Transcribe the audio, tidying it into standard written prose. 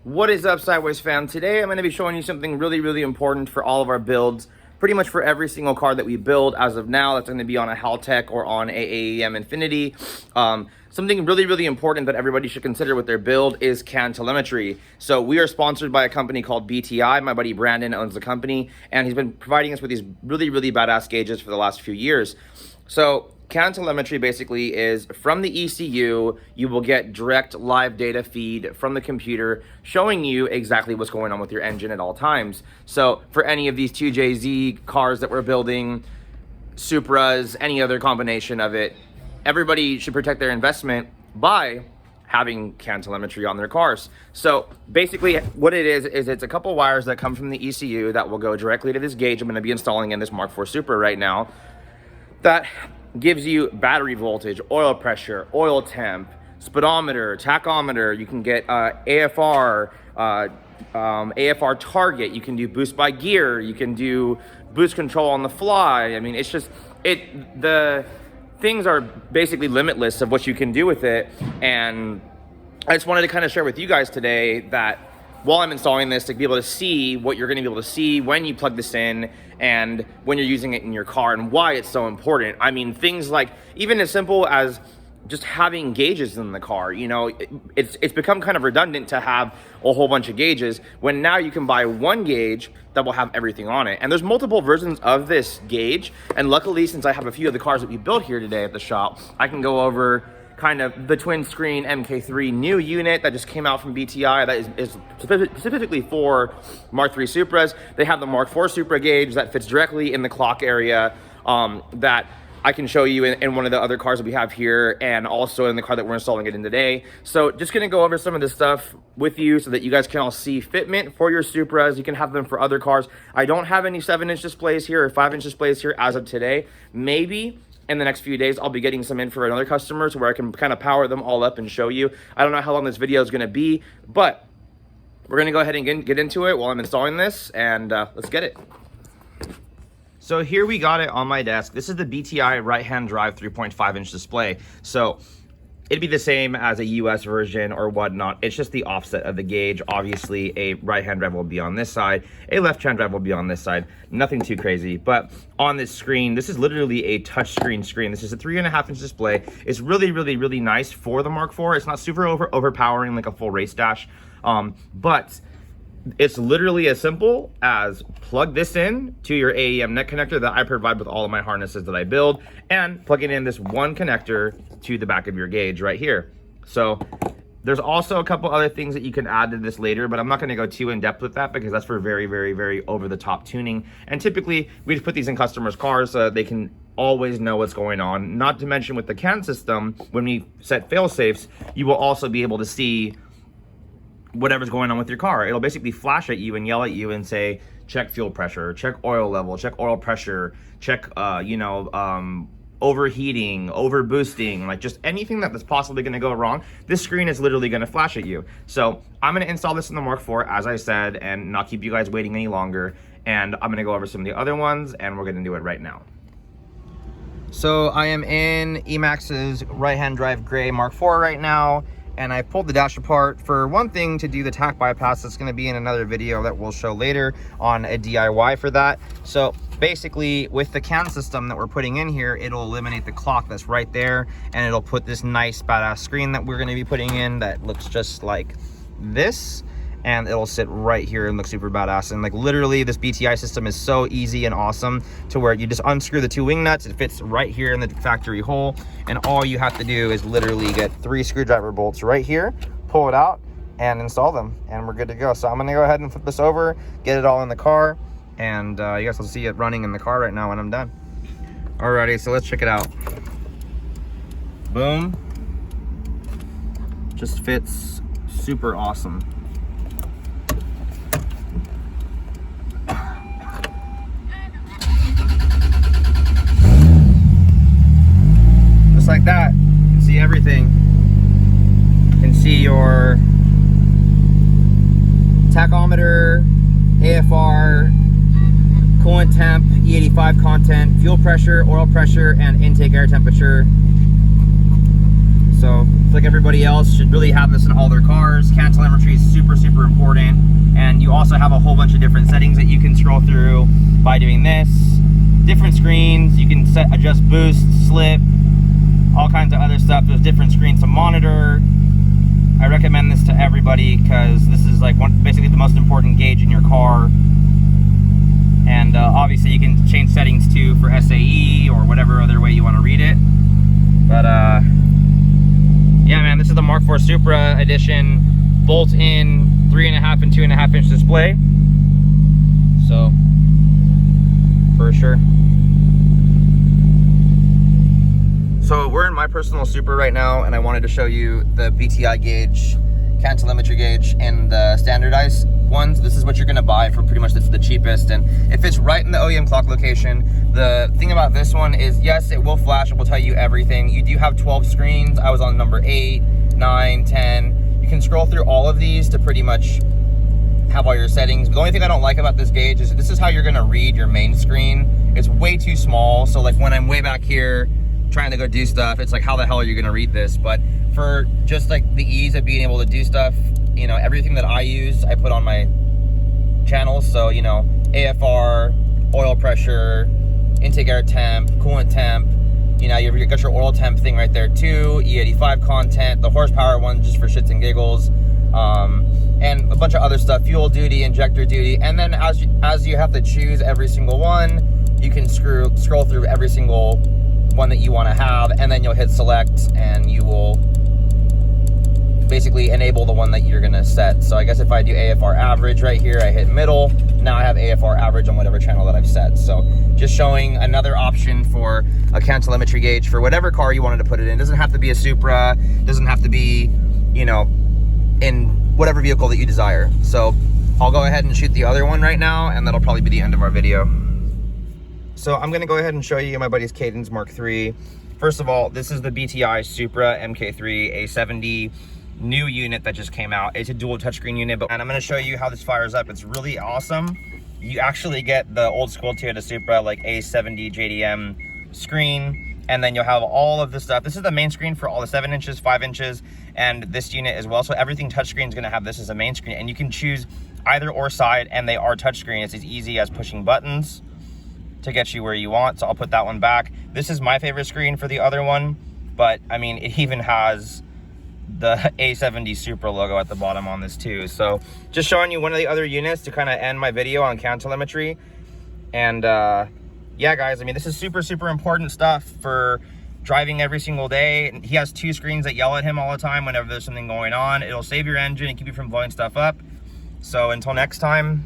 What is up, Sideways fam? Today I'm going to be showing you something really important for all of our builds. Pretty much for every single car that we build as of now, that's going to be on a Haltech or on a AEM Infinity. Something really important that everybody should consider with their build is CAN telemetry. So we are sponsored by a company called BTI. My buddy Brandon owns the company, and he's been providing us with these really badass gauges for the last few years. So CAN telemetry basically is from the ECU, you will get direct live data feed from the computer showing you exactly what's going on with your engine at all times. So for any of these 2JZ cars that we're building, Supras, any other combination of it, everybody should protect their investment by having CAN telemetry on their cars. So basically what it is it's a couple wires that come from the ECU that will go directly to this gauge I'm going to be installing in this Mk4 Supra right now, that gives you battery voltage, oil pressure, oil temp, speedometer, tachometer. You can get AFR, AFR target. You can do boost by gear. You can do boost control on the fly. I mean, it's just, the things are basically limitless of what you can do with it. And I just wanted to kind of share with you guys today that while I'm installing this, to be able to see what you're going to be able to see when you plug this in and when you're using it in your car, and why it's so important. I mean, things like even as simple as just having gauges in the car. You know, it's become kind of redundant to have a whole bunch of gauges when now you can buy one gauge that will have everything on it. And there's multiple versions of this gauge, and luckily, since I have a few of the cars that we built here today at the shop, I can go over kind of the twin screen Mk3 new unit that just came out from BTI that is specifically for Mk3 Supras. They have the Mk4 Supra gauge that fits directly in the clock area that I can show you in one of the other cars that we have here, and also in the car that we're installing it in today. So just gonna go over some of this stuff with you so that you guys can all see fitment for your Supras. You can have them for other cars. I don't have any 7-inch displays here or 5-inch displays here as of today. Maybe in the next few days I'll be getting some in for another customer to where I can kind of power them all up and show you. I don't know how long this video is going to be, but we're going to go ahead and get into it while I'm installing this, and let's get it. So here we got it on my desk. This is the BTI right-hand drive 3.5-inch display. So it'd be the same as a US version or whatnot. It's just the offset of the gauge. Obviously, a right-hand drive will be on this side. A left-hand drive will be on this side. Nothing too crazy. But on this screen, this is literally a touchscreen screen. This is a 3.5-inch display. It's really nice for the Mk4. It's not super overpowering like a full race dash. But it's literally as simple as plug this in to your AEM net connector that I provide with all of my harnesses that I build, and plugging in this one connector to the back of your gauge right here. So there's also a couple other things that you can add to this later, but I'm not going to go too in depth with that because that's for very over the top tuning. And typically we just put these in customers' cars so that they can always know what's going on. Not to mention with the CAN system, when we set fail safes, you will also be able to see whatever's going on with your car. It'll basically flash at you and yell at you and say, check fuel pressure, check oil level, check oil pressure, check overheating, over boosting, like just anything that's possibly going to go wrong. This screen is literally going to flash at you. So I'm going to install this in the Mk4, as I said, and not keep you guys waiting any longer. And I'm going to go over some of the other ones, and we're going to do it right now. So I am in Emax's right-hand drive gray Mk4 right now, and I pulled the dash apart for one thing to do the tach bypass. That's going to be in another video that we'll show later on a DIY for that. So basically with the CAN system that we're putting in here, it'll eliminate the clock that's right there, and it'll put this nice badass screen that we're going to be putting in that looks just like this, and it'll sit right here and look super badass. And like literally this BTI system is so easy and awesome to where you just unscrew the 2 wing nuts. It fits right here in the factory hole, and all you have to do is literally get 3 screwdriver bolts right here, pull it out and install them, and we're good to go. So I'm gonna go ahead and flip this over, get it all in the car, and you guys will see it running in the car right now when I'm done. Alrighty, so let's check it out. Boom. Just fits super awesome. Like that, you can see everything. You can see your tachometer, AFR, coolant temp, E85 content, fuel pressure, oil pressure, and intake air temperature. So, like everybody else, should really have this in all their cars. CAN telemetry is super important. also have a whole bunch of different settings that you can scroll through by doing this. Different screens, you can adjust boost, slip, all kinds of other stuff. There's different screens to monitor. I recommend this to everybody because this is like basically the most important gauge in your car. And obviously you can change settings too for SAE or whatever other way you want to read it. But yeah, man, this is the Mk4 Supra edition, bolt-in 3.5 and 2.5 inch display. So for sure. So we're in my personal Supra right now, and I wanted to show you the BTI gauge, can telemetry gauge, and the standardized ones. This is what you're gonna buy for pretty much the cheapest, and it fits right in the OEM clock location. The thing about this one is, yes, it will flash, it will tell you everything. You do have 12 screens. I was on number 8, 9, 10. You can scroll through all of these to pretty much have all your settings. But the only thing I don't like about this gauge is this is how you're gonna read your main screen. It's way too small, so like when I'm way back here trying to go do stuff, it's like, how the hell are you gonna read this? But for just like the ease of being able to do stuff, you know, everything that I use, I put on my channels. So, you know, AFR, oil pressure, intake air temp, coolant temp, you know, you've got your oil temp thing right there too, E85 content, the horsepower one just for shits and giggles, and a bunch of other stuff, fuel duty, injector duty. And then as you have to choose every single one, you can scroll through every single one that you want to have, and then you'll hit select and you will basically enable the one that you're gonna set. So I guess if I do AFR average right here, I hit middle, now I have AFR average on whatever channel that I've set. So just showing another option for a can telemetry gauge for whatever car you wanted to put it in. It doesn't have to be a Supra, doesn't have to be, you know, in whatever vehicle that you desire. So I'll go ahead and shoot the other one right now, and that'll probably be the end of our video. So I'm gonna go ahead and show you my buddy's Cadence Mk3. First of all, this is the BTI Supra Mk3 A70 new unit that just came out. It's a dual touchscreen unit, and I'm gonna show you how this fires up. It's really awesome. You actually get the old school Toyota Supra like A70 JDM screen, and then you'll have all of this stuff. This is the main screen for all the 7 inches, 5 inches, and this unit as well. So everything touchscreen is gonna have this as a main screen, and you can choose either or side, and they are touchscreen. It's as easy as pushing buttons to get you where you want. So I'll put that one back. This is my favorite screen for the other one, but I mean, it even has the A70 Supra logo at the bottom on this too. So just showing you one of the other units to kind of end my video on can telemetry. And yeah, guys, I mean, this is super important stuff for driving every single day. He has 2 screens that yell at him all the time whenever there's something going on. It'll save your engine and keep you from blowing stuff up. So until next time,